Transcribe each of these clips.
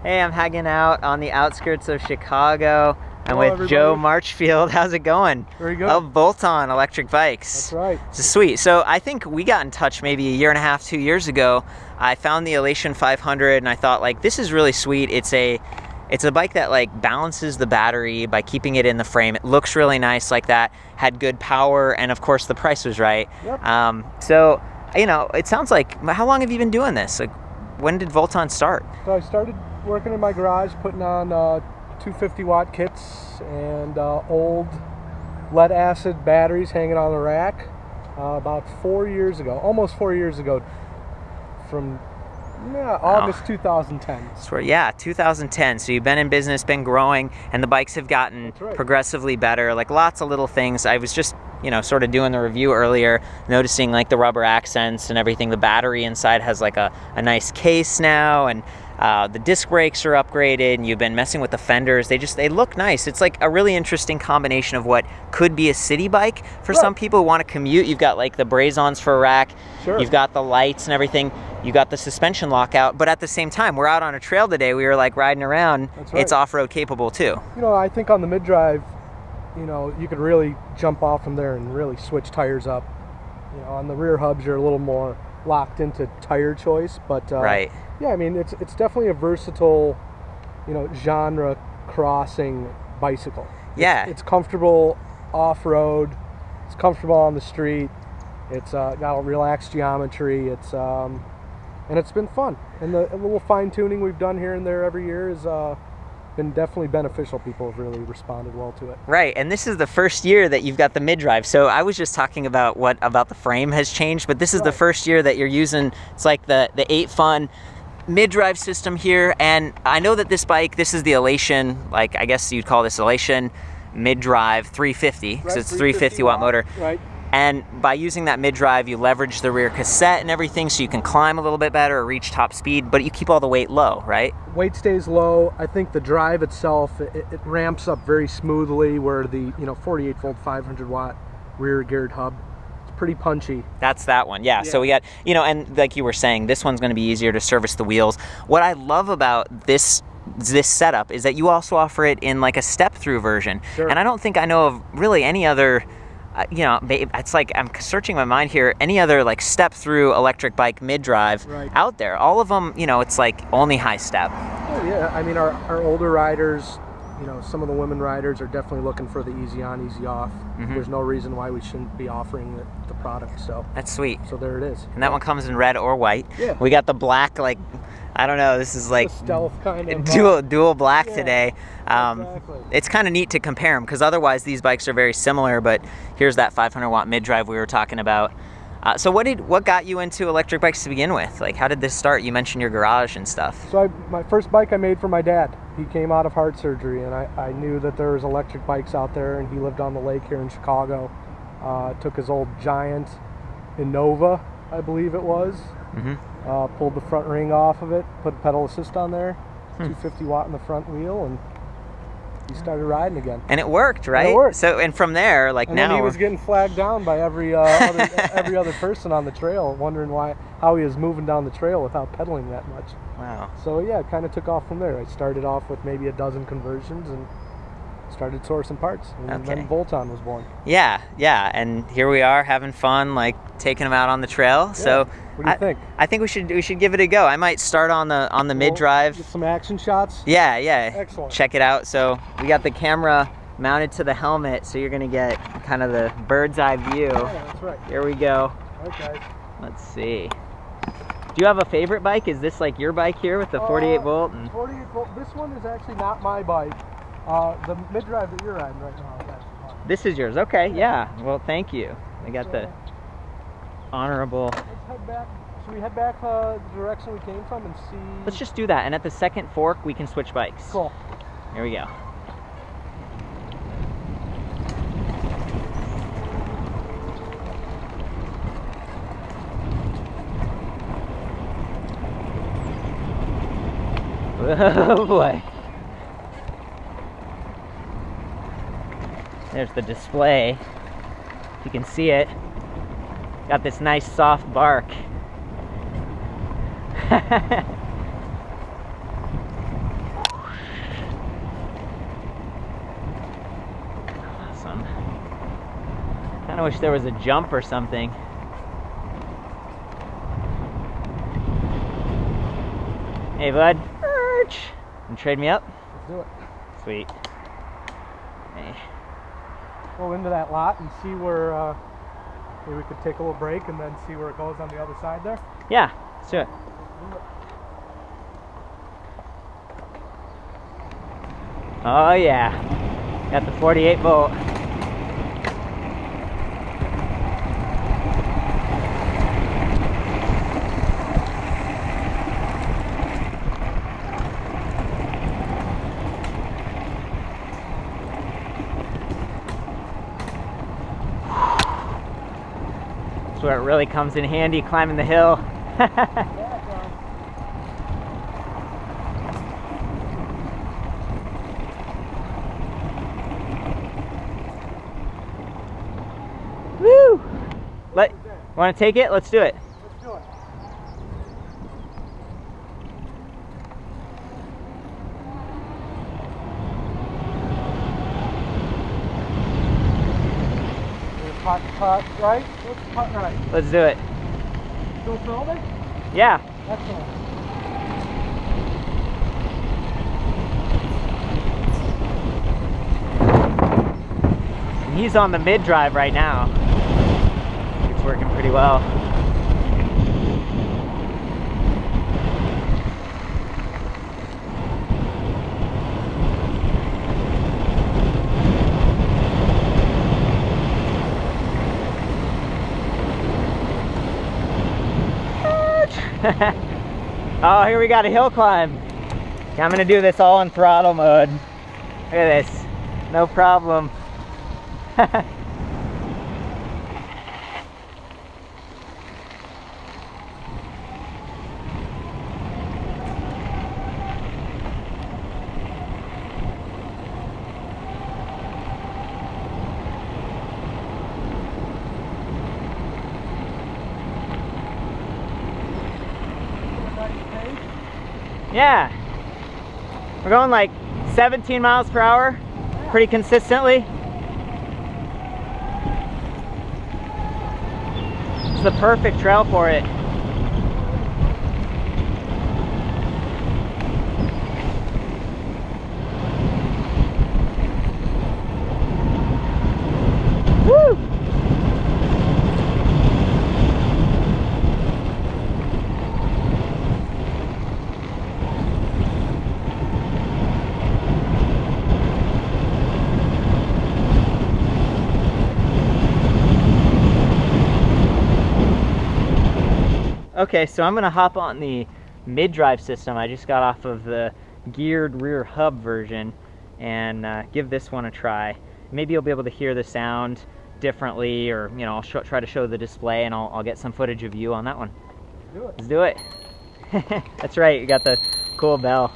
Hey, I'm hanging out on the outskirts of Chicago. I'm with everybody. Joe Marchfield. How's it going? Very good. Of Volton electric bikes. That's right. This is sweet. So I think we got in touch maybe a year and a half, 2 years ago. I found the Elation 500 and I thought, like, this is really sweet. It's a bike that like balances the battery by keeping it in the frame. It looks really nice like that, had good power, and of course the price was right. Yep. So, you know, it sounds like, how long have you been doing this? Like, when did Volton start? So I started working in my garage, putting on 250 watt kits and old lead acid batteries hanging on the rack about 4 years ago, almost 4 years ago, from August 2010. Yeah, 2010. So you've been in business, been growing, and the bikes have gotten progressively better. Like lots of little things. I was just, you know, sort of doing the review earlier, noticing like the rubber accents and everything. The battery inside has like a nice case now, and the disc brakes are upgraded, and you've been messing with the fenders. They look nice. It's like a really interesting combination of what could be a city bike for some people who want to commute. You've got like the braze-ons for a rack. Sure. You've got the lights and everything. You got the suspension lockout, but at the same time, we're out on a trail today. We were like riding around. That's right. It's off-road capable too. You know, I think on the mid-drive, you know, you could really jump off from there and really switch tires up. You know, on the rear hubs, you're a little more locked into tire choice, but Right. Yeah, I mean, it's definitely a versatile, you know, genre crossing bicycle. Yeah. It's comfortable off-road. It's comfortable on the street. It's got a relaxed geometry. And it's been fun. And the little fine tuning we've done here and there every year has been definitely beneficial. People have really responded well to it. Right, and this is the first year that you've got the mid-drive. So I was just talking about what about the frame has changed, but this is the first year that you're using, it's like the 8Fun mid-drive system here. And I know that this bike, this is the Elation, like I guess you'd call this Elation mid-drive 350, because it's 350 watt motor. Right. And by using that mid-drive, you leverage the rear cassette and everything, so you can climb a little bit better or reach top speed, but you keep all the weight low, right? Weight stays low. I think the drive itself, it ramps up very smoothly, where the 48-volt 500 watt rear geared hub, it's pretty punchy. That's that one, yeah. So we got, you know, and like you were saying, this one's going to be easier to service the wheels. What I love about this setup is that you also offer it in like a step-through version. Sure. And I don't think I know of really any other, you know, it's like I'm searching my mind here, any other like step-through electric bike mid-drive out there. All of them, you know, it's like only high step. Oh, yeah, I mean, our older riders, you know, some of the women riders are definitely looking for the easy on, easy off. There's no reason why we shouldn't be offering the product. So that's sweet. So there it is. And that one comes in red or white. Yeah. We got the black, like, I don't know, this is like stealth kind of dual black today. Exactly. It's kind of neat to compare them, because otherwise these bikes are very similar, but here's that 500 watt mid-drive we were talking about. So what got you into electric bikes to begin with? Like, how did this start? You mentioned your garage and stuff. So my first bike I made for my dad. He came out of heart surgery, and I knew that there was electric bikes out there, and he lived on the lake here in Chicago. Took his old Giant Innova, I believe it was. Pulled the front ring off of it, put pedal assist on there, 250 watt in the front wheel, and he started riding again. And it worked, right? And it worked. So, and from there, like, and now then he was getting flagged down by every other person on the trail, wondering how he was moving down the trail without pedaling that much. Wow. So yeah, it kind of took off from there. I started off with maybe a dozen conversions and started sourcing parts, and then Volton was born. Yeah, and here we are having fun, like taking them out on the trail. So what do you think? I think we should give it a go. I might start on the mid-drive. Get some action shots. Yeah. Excellent. Check it out. So we got the camera mounted to the helmet, so you're gonna get kind of the bird's eye view. Yeah, that's right. Here we go. Okay. Let's see. Do you have a favorite bike? Is this like your bike here with the 48 volt? 48 volt. This one is actually not my bike. The mid-drive that you're riding right now is actually mine. This is yours. Okay, yeah. Well, thank you. I got the honorable. Let's head back. Should we head back the direction we came from and see? Let's just do that. And at the second fork, we can switch bikes. Cool. Here we go. Oh boy. There's the display. If you can see it. Got this nice soft bark. Kinda wish there was a jump or something. Hey bud. Arch. You trade me up? Let's do it. Sweet. Hey. Go into that lot and see where maybe we could take a little break and then see where it goes on the other side there. Yeah, let's do it. Oh yeah, got the 48 volt. That's where it really comes in handy, climbing the hill. Woo! Want to take it? Let's do it. Let's do it. Putt right? Let's putt right. Let's do it. Still filming? Yeah. Excellent. And he's on the mid drive right now. It's working pretty well. Oh, here we got a hill climb. I'm gonna do this all in throttle mode. Look at this, no problem. Yeah, we're going like 17 miles per hour pretty consistently. It's the perfect trail for it. Woo! Okay, so I'm gonna hop on the mid-drive system. I just got off of the geared rear hub version and give this one a try. Maybe you'll be able to hear the sound differently, or you know, I'll try to show the display and I'll get some footage of you on that one. Do it. Let's do it. That's right, you got the cool bell.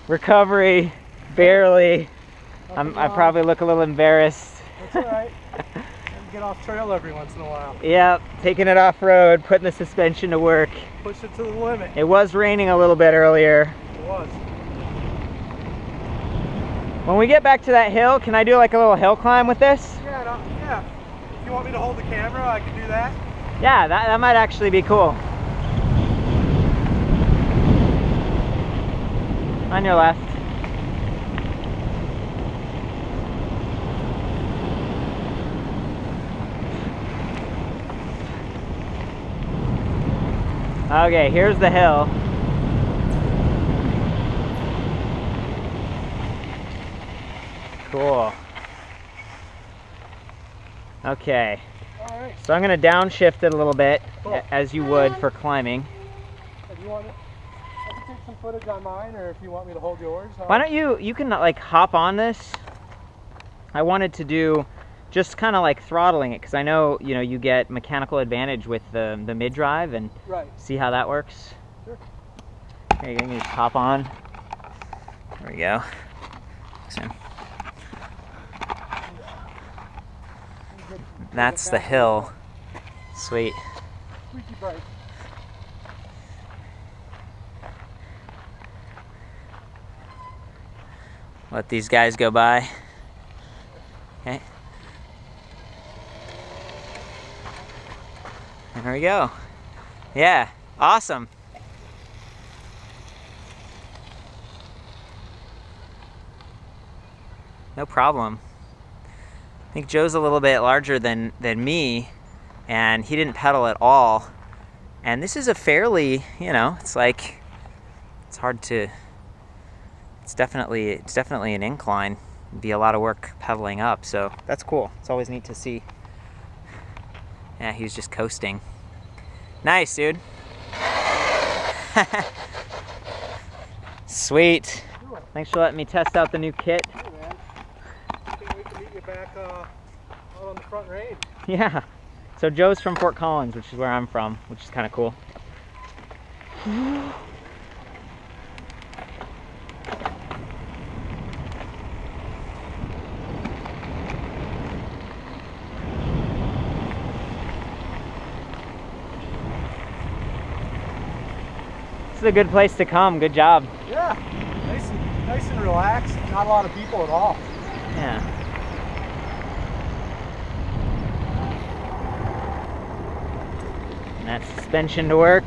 Recovery, barely. I probably look a little embarrassed. That's alright. Get off trail every once in a while. Yep, taking it off road, putting the suspension to work. Push it to the limit. It was raining a little bit earlier. It was. When we get back to that hill, can I do like a little hill climb with this? Yeah, yeah. If you want me to hold the camera, I can do that. Yeah, that might actually be cool. On your left. Okay, here's the hill. Cool. Okay. All right. So I'm going to downshift it a little bit, Cool. as you would for climbing. If you want it, I can take some footage on mine, or if you want me to hold yours. Why don't you can like hop on this. I wanted to do just kind of like throttling it, because I know, you know, you get mechanical advantage with the mid drive, and right. see how that works. Sure. There you go, you can just hop on. There we go. That's the hill. Sweet. Squeaky bright. Let these guys go by. Okay. There we go. Yeah, awesome. No problem. I think Joe's a little bit larger than me, and he didn't pedal at all. And this is a fairly, you know, it's like, it's hard to, it's definitely an incline. It'd be a lot of work pedaling up, so that's cool. It's always neat to see. Yeah, he's just coasting. Nice, dude. Sweet. Thanks for letting me test out the new kit. Hey, man. Can't wait to meet you back out on the front range. Yeah. So Joe's from Fort Collins, which is where I'm from, which is kind of cool. This is a good place to come. Good job. Yeah, nice and relaxed. Not a lot of people at all. Yeah. And that suspension to work.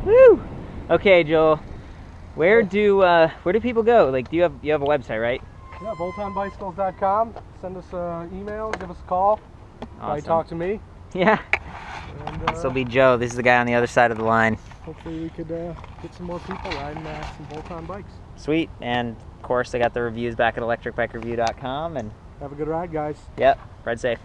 Woo! Okay, Joel. Where do people go? Like, you have a website, right? Yeah, voltonbicycles.com. Send us an email, give us a call. Awesome. Talk to me. Yeah. And, This will be Joe. This is the guy on the other side of the line. hopefully we could get some more people riding some Volton bikes. Sweet. And of course, I got the reviews back at electricbikereview.com. And have a good ride, guys. yep, ride safe.